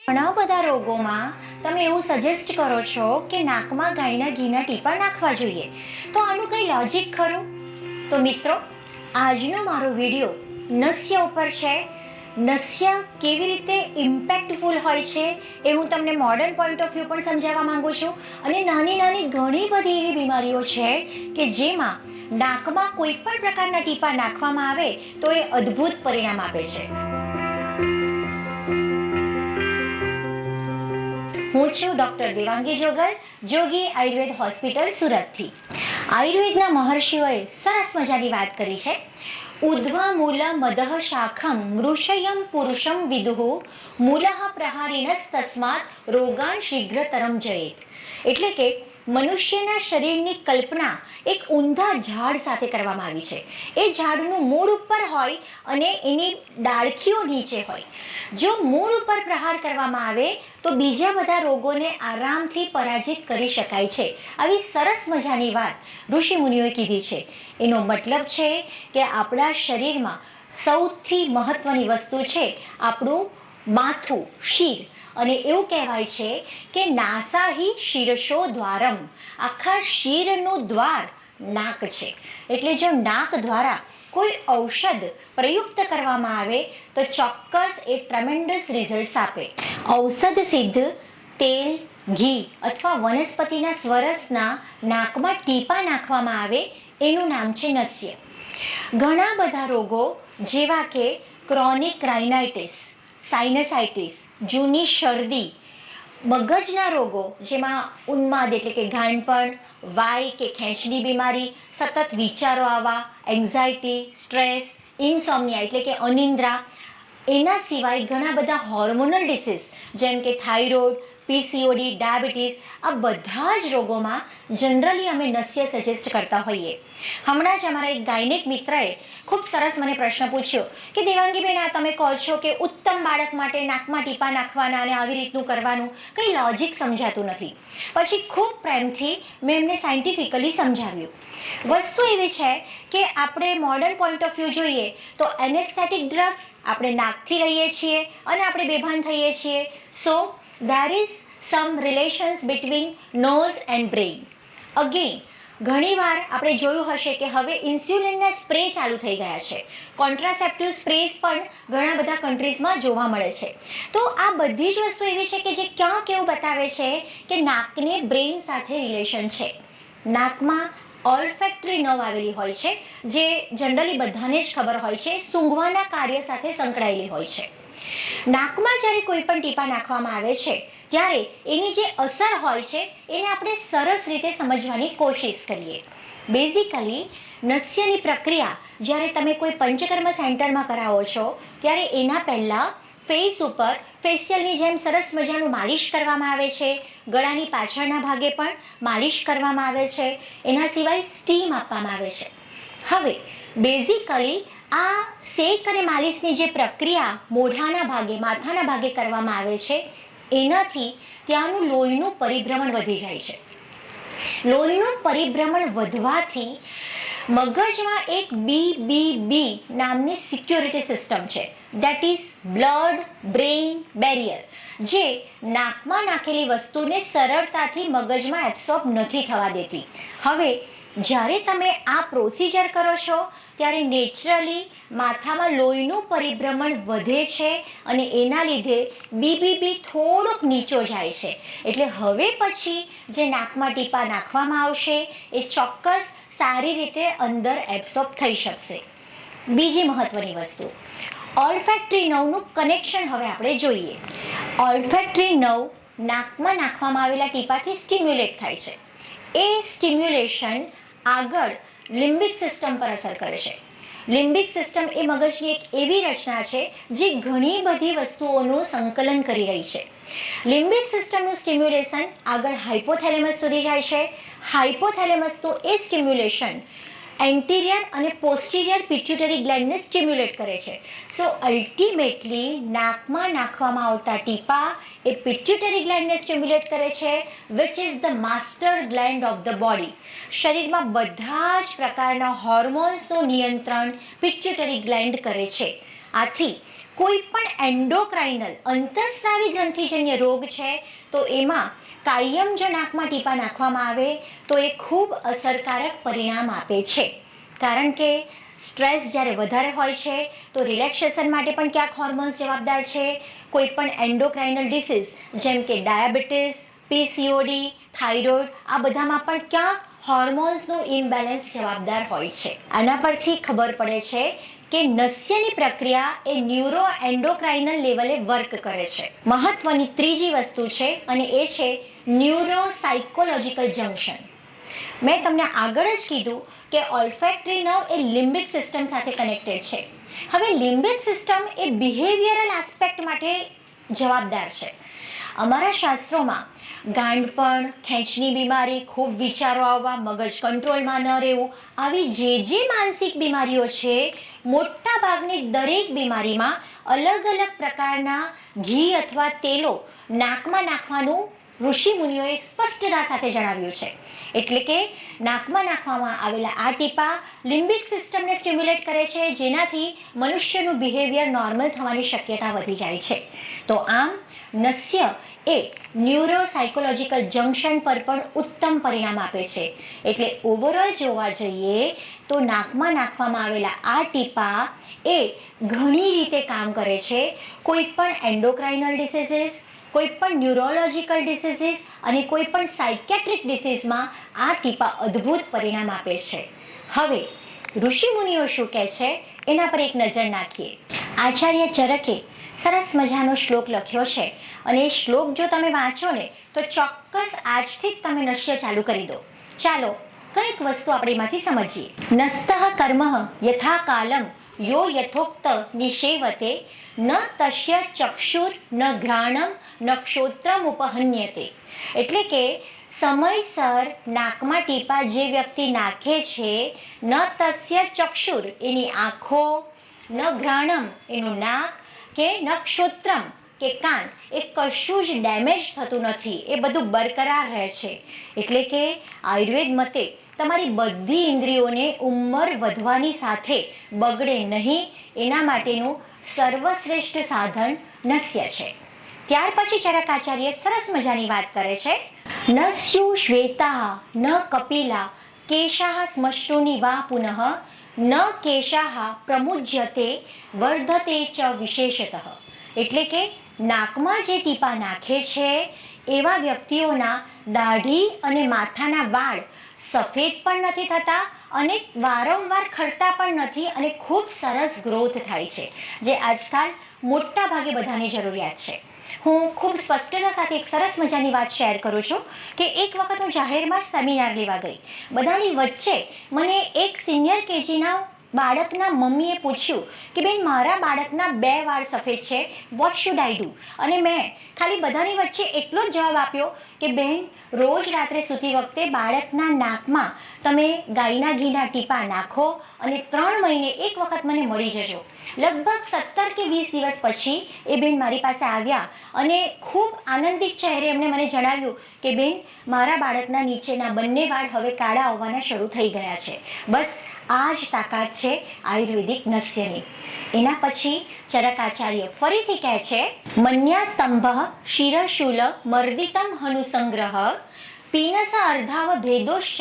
ઘણા બધા રોગોમાં તમે એવું સજેસ્ટ કરો છો કે નાકમાં ગાયના ઘીના ટીપા નાખવા જોઈએ, તો આનું કંઈ લોજિક ખરું? તો મિત્રો, આજનો મારો વિડીયો નસ્ય ઉપર છે. નસ્ય કેવી રીતે ઇમ્પેક્ટફુલ હોય છે એ હું તમને મોડર્ન પોઈન્ટ ઓફ વ્યૂ પણ સમજાવવા માંગુ છું. અને નાની નાની ઘણી બધી એવી બીમારીઓ છે કે જેમાં નાકમાં કોઈ પણ પ્રકારના ટીપા નાખવામાં આવે તો એ અદ્ભુત પરિણામ આપે છે. હું છું ડૉક્ટર દેવાંગી જોગલ, જોગી આયુર્વેદ હોસ્પિટલ સુરતથી. આયુર્વેદના મહર્ષિઓએ સરસ મજાની વાત કરી છે. ઉદ્ધ્વા મૂલ મદઃ શાખમ મૃષયમ પુરુષમ વિદુઃ મૂલઃ પ્રહારિણસ તસ્માત રોગાન શીઘ્રતરમ જયેત. એટલે કે મનુષ્યના શરીરની કલ્પના એક ઊંધા ઝાડ સાથે કરવામાં આવી છે. એ ઝાડનું મૂળ ઉપર હોય અને એની ડાળખીઓ નીચે હોય. જો મૂળ ઉપર પ્રહાર કરવામાં આવે તો બીજા બધા રોગોને આરામથી પરાજિત કરી શકાય છે. આવી સરસ મજાની વાત ઋષિ મુનિઓએ કીધી છે. એનો મતલબ છે કે આપણા શરીરમાં સૌથી મહત્વની વસ્તુ છે આપણું માથું, શિર. અને એવું કહેવાય છે કે નાસાહી શીર્ષો દ્વારમ, આખા શિરનું દ્વાર નાક છે. એટલે જો નાક દ્વારા કોઈ ઔષધ પ્રયુક્ત કરવામાં આવે તો ચોક્કસ એ ટ્રેમેન્ડસ રિઝલ્ટ્સ આપે. ઔષધ સિદ્ધ તેલ, ઘી અથવા વનસ્પતિના સ્વરસના નાકમાં ટીપા નાખવામાં આવે એનું નામ છે નસ્ય. ઘણા બધા રોગો જેવા કે ક્રોનિક રાઇનાઇટિસ, સાઇનસાઇટિસ, જૂની શરદી, મગજના રોગો જેમાં ઉન્માદ એટલે કે ગાંડપણ, વાઈ કે ખેંચની બીમારી, સતત વિચારો આવવા, એન્ઝાયટી, સ્ટ્રેસ, ઇન્સોમ્નિયા એટલે કે અનિદ્રા, એના સિવાય ઘણા બધા હોર્મોનલ ડિસીઝ જેમ કે થાઇરોઇડ, પીસીઓડી, ડાયાબિટીસ, આ બધા જ રોગોમાં જનરલી અમે નસ્ય સજેસ્ટ કરતા હોઈએ. હમણાં જ અમારા એક ગાયનેક મિત્રએ ખૂબ સરસ મને પ્રશ્ન પૂછ્યો કે દેવાંગીબેન, આ તમે કહો છો કે ઉત્તમ બાળક માટે નાકમાં ટીપા નાખવાના અને આવી રીતનું કરવાનું, કંઈ લોજિક સમજાતું નથી. પછી ખૂબ પ્રેમથી મેં એમને સાયન્ટિફિકલી સમજાવ્યું. વસ્તુ એવી છે કે આપણે મોડર્ન પોઈન્ટ ઓફ વ્યૂ જોઈએ તો એનેસ્થેટિક ડ્રગ્સ આપણે નાકથી લઈએ છીએ અને આપણે બેભાન થઈએ છીએ. સો there is some relations between nose and brain. Again, ઘણીવાર આપણે જોયું હશે કે હવે ઇન્સ્યુલિનના સ્પ્રે ચાલુ થઈ ગયા છે. કોન્ટ્રાસેપ્ટિવ સ્પ્રેસ પણ ઘણા બધા કન્ટ્રીઝમાં જોવા મળે છે. તો આ બધી જ વસ્તુ એવી છે કે જે ક્યાંક એવું બતાવે છે કે નાકને બ્રેઇન સાથે રિલેશન છે. નાકમાં ઓલ્ફેક્ટરી નર્વ આવેલી હોય છે જે જનરલી બધાને જ ખબર હોય છે, સૂંઘવાના કાર્ય સાથે સંકળાયેલી હોય છે. નાકમાં જ્યારે કોઈ પણ ટીપા નાખવામાં આવે છે ત્યારે એની જે અસર હોય છે એને આપણે સરસ રીતે સમજવાની કોશિશ કરીએ. બેઝિકલી નસ્યની પ્રક્રિયા જ્યારે તમે કોઈ પંચકર્મ સેન્ટરમાં કરાવો છો ત્યારે એના પહેલાં ફેસ ઉપર ફેશિયલની જેમ સરસ મજાનું માલિશ કરવામાં આવે છે. ગળાની પાછળના ભાગે પણ માલિશ કરવામાં આવે છે. એના સિવાય સ્ટીમ આપવામાં આવે છે. હવે બેઝિકલી આ શેક અને માલિશની જે પ્રક્રિયા મોઢાના ભાગે, માથાના ભાગે કરવામાં આવે છે એનાથી ત્યાંનું લોહીનું પરિભ્રમણ વધી જાય છે. લોહીનું પરિભ્રમણ વધવાથી મગજમાં એક BBB નામની સિક્યોરિટી સિસ્ટમ છે, that is blood brain barrier, જે નાકમાં નાખેલી વસ્તુને સરળતાથી મગજમાં એબ્સોર્બ નથી થવા દેતી. હવે જ્યારે તમે આ પ્રોસિજર કરો છો ત્યારે નેચરલી માથામાં લોહીનું પરિભ્રમણ વધે છે અને એના લીધે BBB થોડોક નીચો જાય છે. એટલે હવે પછી જે નાકમાં ટીપા નાખવામાં આવશે એ ચોક્કસ સારી રીતે અંદર એબ્સોર્બ થઈ શકશે. બીજી મહત્વની વસ્તુ, ઓલ્ફેક્ટરી નર્વનું કનેક્શન હવે આપણે જોઈએ. ઓલ્ફેક્ટરી નર્વ નાકમાં નાખવામાં આવેલા ટીપાથી સ્ટિમ્યુલેટ થાય છે. એ સ્ટિમ્યુલેશન આગળ લિમ્બિક સિસ્ટમ પર અસર કરે છે. લિમ્બિક સિસ્ટમ એ મગજની એક એવી રચના છે જે ઘણી બધી વસ્તુઓનું સંકલન કરી રહી છે. લિમ્બિક સિસ્ટમનું સ્ટિમ્યુલેશન આગળ હાઇપોથેલેમસ સુધી જાય છે. હાઇપોથેલેમસનું એ સ્ટિમ્યુલેશન એન્ટિરિયર અને પોસ્ટિરિયર પિટ્યુટરી ગ્લેન્ડને સ્ટિમ્યુલેટ કરે છે. સો અલ્ટિમેટલી નાકમાં નાખવામાં આવતા ટીપા એ પિટ્યુટરી ગ્લેન્ડને સ્ટિમ્યુલેટ કરે છે, which is the master gland of the body. શરીરમાં બધા જ પ્રકારના હોર્મોન્સનું નિયંત્રણ પિટ્યુટરી ગ્લેન્ડ કરે છે. આથી કોઈ પણ એન્ડોક્રાઇનલ અંતઃસ્રાવી ગ્રંથિજન્ય રોગ છે તો એમાં કાયમ જો નાકમાં ટીપા નાખવામાં આવે તો એ ખૂબ અસરકારક પરિણામ આપે છે. કારણ કે સ્ટ્રેસ જ્યારે વધારે હોય છે તો રિલેક્સેશન માટે પણ ક્યાંક હોર્મોન્સ જવાબદાર છે. કોઈ પણ એન્ડોક્રાઇનલ ડિસીઝ જેમ કે ડાયાબિટીસ, પીસીઓડી, થાઇરોઇડ, આ બધામાં પણ ક્યાંક હોર્મોન્સનું ઇમ્બેલેન્સ જવાબદાર હોય છે. આના પરથી ખબર પડે છે કે નસ્યની પ્રક્રિયા એ ન્યુરો એન્ડોક્રાઇનલ લેવલે વર્ક કરે છે. મહત્વની ત્રીજી વસ્તુ છે અને એ છે ન્યુરો સાયકોલોજીકલ જંક્શન. મેં તમને આગળ જ કીધું કે ઓલ્ફેક્ટરી નર્વ એ લિમ્બિક સિસ્ટમ સાથે કનેક્ટેડ છે. હવે લિમ્બિક સિસ્ટમ એ બિહેવિયરલ આસ્પેક્ટ માટે જવાબદાર છે. અમારા શાસ્ત્રોમાં ગાંડપણ, ખેંચની બીમારી, ખૂબ વિચારો આવવા, મગજ કંટ્રોલમાં ન રહેવું, આવી જે માનસિક બીમારીઓ છે, મોટા ભાગની દરેક બીમારીમાં અલગ અલગ પ્રકારના ઘી અથવા તેલો નાકમાં નાખવાનું ઋષિ મુનિઓએ સ્પષ્ટતા સાથે જણાવ્યું છે. એટલે કે નાકમાં નાખવામાં આવેલા આ ટીપા લિમ્બિક સિસ્ટમને સ્ટિમ્યુલેટ કરે છે, જેનાથી મનુષ્યનું બિહેવિયર નોર્મલ થવાની શક્યતા વધી જાય છે. તો આમ નસ્ય એ ન્યુરો સાયકોલોજીકલ જંક્શન પર પણ ઉત્તમ પરિણામ આપે છે. એટલે ઓવરઓલ જોવા જઈએ તો નાકમાં નાખવામાં આવેલા આ ટીપા એ ઘણી રીતે કામ કરે છે. કોઈ પણ એન્ડોક્રાઇનલ ડિસીઝીસ, કોઈ પણ ન્યુરોલોજીકલ ડિસીઝીસ અને કોઈ પણ સાયકેટ્રિક ડિસીઝમાં આ ટીપા અદ્ભુત પરિણામ આપે છે. હવે ઋષિમુનિઓ શું કહે છે એના પર એક નજર નાખીએ. આચાર્ય ચરકે સરસ મજાનો શ્લોક લખ્યો છે અને એ શ્લોક જો તમે વાંચો ને તો ચોક્કસ આજથી જ તમે નશ્ય ચાલુ કરી દો. ચાલો કંઈક વસ્તુ આપણે એમાંથી સમજીએ. નસ્તઃ કર્મ યથા કાલમ યો યથોક્ત નિષેવતે ન તસ્ય ચક્ષુર ન ઘ્રાણમ ન ક્ષોત્રમ ઉપહન્યતે. એટલે કે સમયસર નાકમાં ટીપા જે વ્યક્તિ નાખે છે, ન તસ્ય ચક્ષુર એની આંખો, ન ઘ્રાણમ એનું નાક, કે ન ક્ષોત્રમ કે કાન, એ કશું જ ડેમેજ થતું નથી, એ બધું બરકરાર રહે છે. એટલે કે આયુર્વેદ મતે તમારી બધી ઇન્દ્રિયોને ઉંમર વધવાની સાથે બગડે નહીં એના માટેનું સર્વશ્રેષ્ઠ સાધન નસ્ય છે. ત્યાર પછી ચરકાચાર્ય સરસ મજાની વાત કરે છે. ન સ્યુ શ્વેતા ન કપિલા કેશાહ સ્મશ્રુની વા પુનઃ ન કેશાહ પ્રમુજ્યતે વર્ધતે ચ વિશેષતઃ. એટલે કે નાકમાં જે ટીપા નાખે છે એવા વ્યક્તિઓના દાઢી અને માથાના વાળ સફેદ પણ નથી થતા અને વારંવાર ખરતા પણ નથી અને ખૂબ સરસ ગ્રોથ થાય છે, જે આજકાલ મોટા ભાગે બધાની જરૂરિયાત છે. હું ખૂબ સ્પષ્ટતા સાથે એક સરસ મજાની વાત શેર કરું છું કે એક વખત હું જાહેરમાં સેમિનાર લેવા ગઈ. બધાની વચ્ચે મને એક સિનિયર કેજીના બાળકના મમ્મીએ પૂછ્યું કે બેન, મારા બાળકના 2 વાળ સફેદ છે, વોટ શુડ આઈ ડુ? અને મેં ખાલી બધાની વચ્ચે એટલો જ જવાબ આપ્યો કે બેન, રોજ રાત્રે સૂતી વખતે બાળકના નાકમાં તમે ગાયના ઘીના ટીપા નાખો અને 3 મહિને એક વખત મને મળી જજો. લગભગ 17 કે 20 દિવસ પછી એ બેન મારી પાસે આવ્યા અને ખૂબ આનંદિત ચહેરે એમણે મને જણાવ્યું કે બેન, મારા બાળકના નીચેના બંને વાળ હવે કાળા આવવાના શરૂ થઈ ગયા છે. બસ આ જ તાકાત છે આયુર્વેદિક નસ્યની. એના પછી ચરકાચાર્ય ફરીથી કહે છે, મન્યા સ્તંભ શિરશૂલ મર્દિતમ હનુસંગ્રહ પીનસ અર્ધાવ ભેદોશ્ચ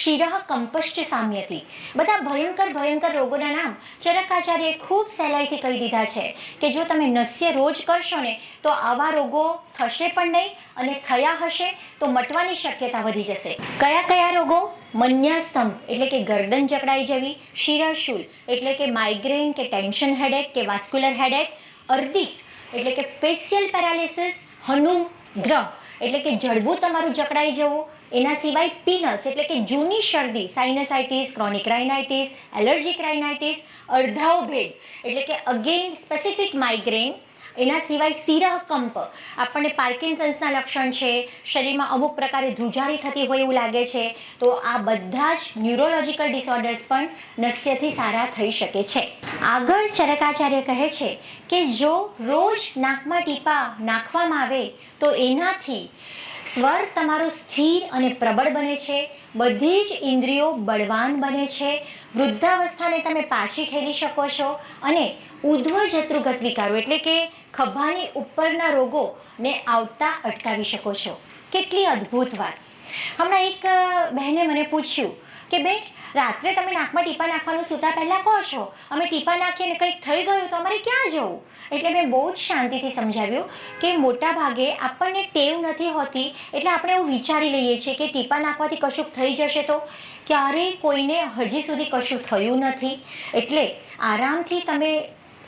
શિરઃ કંપશ્ચ સામ્યતિ. બધા ભયંકર રોગોના નામ ચરકાચાર્યએ ખૂબ સહેલાઈથી કહી દીધા છે કે જો તમે નસ્ય રોજ કરશો ને તો આવા રોગો થશે પણ નહીં અને થયા હશે તો મટવાની શક્યતા વધી જશે. કયા રોગો? મન્યાસ્તંભ એટલે કે ગરદન જકડાઈ જવી, શિરશૂલ એટલે કે માઇગ્રેન કે ટેન્શન હેડેક કે વાસ્ક્યુલર હેડેક, અર્ધિક એટલે કે ફેશિયલ પેરાલિસિસ, હનુગ્રહ એટલે કે જડબું તમારું જકડાઈ જવું. એના સિવાય પીનસ એટલે કે જૂની શરદી, સાઇનસાઇટિસ, ક્રોનિક રાઇનાઇટિસ, એલર્જીક રાઇનાઇટિસ, અર્ધાઓ ભેદ એટલે કે અગેન સ્પેસિફિક માઇગ્રેન. એના સિવાય શિરઃ કંપ, આપણને પાર્કિન્સન્સના લક્ષણ છે, શરીરમાં અમુક પ્રકારે ધ્રુજારી થતી હોય એવું લાગે છે, તો આ બધા જ ન્યુરોલોજીકલ ડિસઓર્ડર્સ પણ નસ્યથી સારા થઈ શકે છે. આગળ ચરકાચાર્ય કહે છે કે જો રોજ નાકમાં ટીપા નાખવામાં આવે તો એનાથી સ્વર તમારો સ્થિર અને પ્રબળ બને છે, બધી જ ઇન્દ્રિયો બળવાન બને છે, વૃદ્ધાવસ્થાને તમે પાછી ઠેલી શકો છો અને ઉધ્વ જત્રુગત વિકારો એટલે કે ખભાની ઉપરના રોગોને આવતા અટકાવી શકો છો. કેટલી અદ્ભુત વાત. હમણાં એક બહેને મને પૂછ્યું કે બેન, રાત્રે તમે નાકમાં ટીપા નાખવાનું સૂતા પહેલાં કહો છો, અમે ટીપા નાખીએ ને કંઈક થઈ ગયું તો અમારે ક્યાં જવું? એટલે મેં બહુ જ શાંતિથી સમજાવ્યું કે મોટા ભાગે આપણને ટેવ નથી હોતી, એટલે આપણે એવું વિચારી લઈએ છીએ કે ટીપા નાખવાથી કશુંક થઈ જશે. તો ક્યારેય કોઈને હજી સુધી કશું થયું નથી. એટલે આરામથી તમે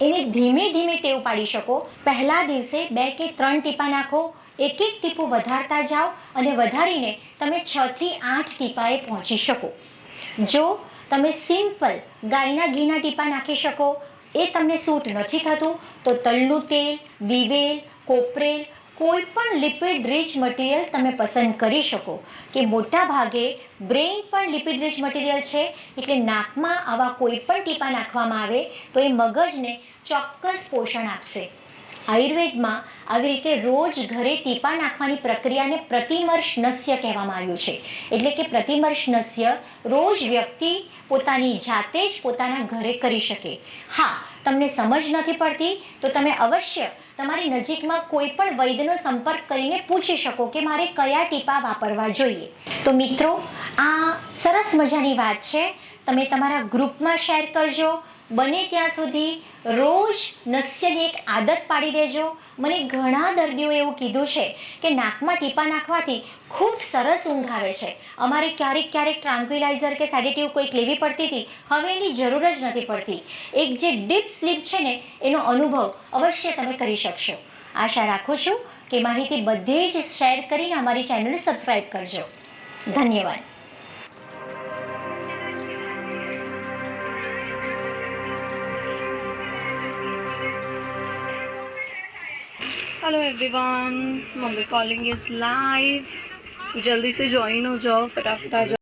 એને ધીમે ધીમે ટેવ પાડી શકો. પહેલા દિવસે 2 કે 3 ટીપા નાખો, એક એક ટીપું વધારતા જાઓ અને વધારીને તમે 6 થી 8 ટીપાએ પહોંચી શકો. જો તમે સિમ્પલ ગાયના ઘીના ટીપા નાખી શકો, એ તમને સૂટ નથી થતું, તો તલનું તેલ, દિવેલ, કોપરેલ, કોઈ પણ લિપિડ રીચ મટીરિયલ તમે પસંદ કરી શકો. કે મોટા ભાગે બ્રેઇન પણ લિપિડ રીચ મટીરિયલ છે, એટલે નાકમાં આવા કોઈ પણ ટીપા નાખવામાં આવે તો એ મગજને ચોક્કસ પોષણ આપશે. આયુર્વેદમાં આવી રીતે રોજ ઘરે ટીપા નાખવાની પ્રક્રિયાને પ્રતિમર્શ નસ્ય કહેવામાં આવ્યું છે. એટલે કે પ્રતિમર્શ નસ્ય રોજ વ્યક્તિ પોતાની જાતે જ પોતાના ઘરે કરી શકે. હા, તમને સમજ નથી પડતી તો તમે અવશ્ય તમારી નજીકમાં કોઈ પણ વૈદ્યનો સંપર્ક કરીને પૂછી શકો કે મારે કયા ટીપા વાપરવા જોઈએ. તો મિત્રો, આ સરસ મજાની વાત છે. તમે તમારા ગ્રુપમાં શેર કરજો. બને ત્યાં સુધી રોજ નસ્યની એક આદત પાડી દેજો. મને ઘણા દર્દીઓએ એવું કીધું છે કે નાકમાં ટીપા નાખવાથી ખૂબ સરસ ઊંઘ આવે છે. અમારે ક્યારેક ટ્રાન્ક્વિલાઇઝર કે સેડેટિવ કોઈક લેવી પડતી હતી, હવે એની જરૂર જ નથી પડતી. એક જે ડીપ સ્લીપ છે ને, એનો અનુભવ અવશ્ય તમે કરી શકશો. આશા રાખું છું કે માહિતી બધે જ શેર કરીને અમારી ચેનલને સબસ્ક્રાઈબ કરજો. ધન્યવાદ. Hello everyone, mummy calling is live. जल्दी से ज्वाइन हो जाओ, फटाफट आ जाओ.